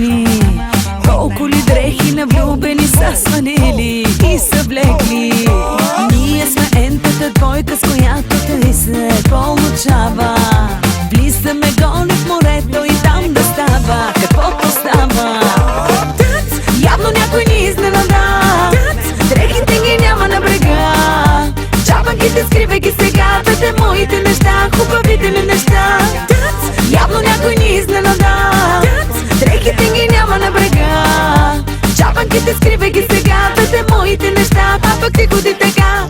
изтекли. Колко ли дрехи на влюбени са свалили и са влекли. Ние сме ентата двойка, с която тъй се получава. Влизаме голи в морето и там да става каквото става. Явно някой ни изненада. Дрехите ги няма на брега. Чапанките скривай ги сега. Двете моите неща, хубавите ми неща. Явно някой ни изненада. Дрехите ги няма на брега. Чапанките скривай ги сега. Двете моите неща, а пък ти ходи така.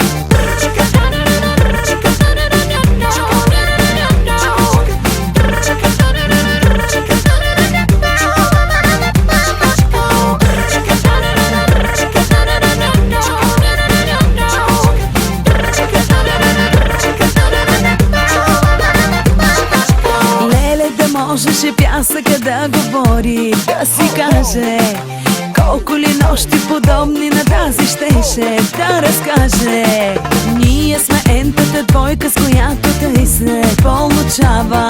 Можеше пясъка да говори, да си каже колко ли нощи подобни на тази щеше да разкаже. Ние сме ентата двойка, с която тъй се получава.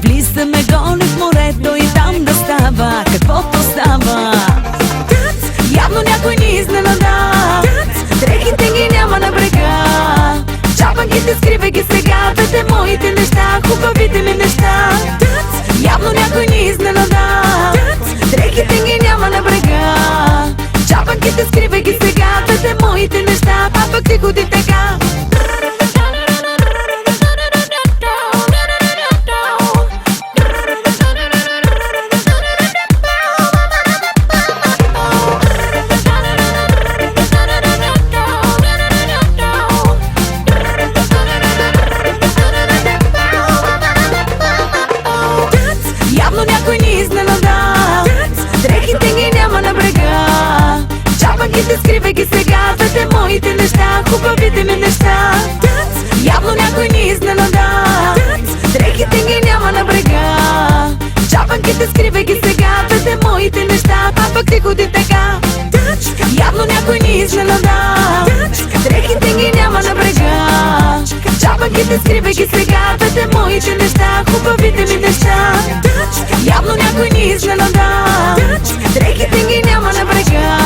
Влизаме голи в морето и там да става каквото става. Явно някой ни изненада. Дрехите ги няма на брега. Чапанките скривай ги сега. Двете моите неща, хубавите ми неща. Явно някой ни изненада. Дрехите ги няма на брега. Чапанките скривай ги сега. Двете моите неща, а пък ти ходи така. Явно някой ни изненада. Дрехите ги няма на брега. Чапанките скривай ги сега. Двете моите неща, хубавите ми неща. Явно някой ни изненада. Дрехите ги няма на брега. Чапанките скривай ги сега. Двете моите неща, а пък ти ходи така. Явно някой ни изненада. Дрехите ги няма на брега. Чапанките скривай ги сега. Двете моите неща, хубавите ми неща. Явно някой ни изненада. Дрехите ги няма на брега.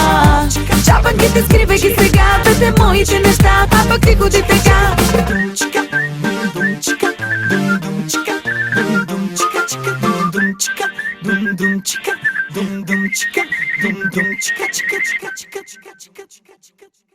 Чапанките скривай ги сега. Двете моите неща, а пък ти ходи така. Dum dum chika, chika chika chika chika chika chika chika chika chika.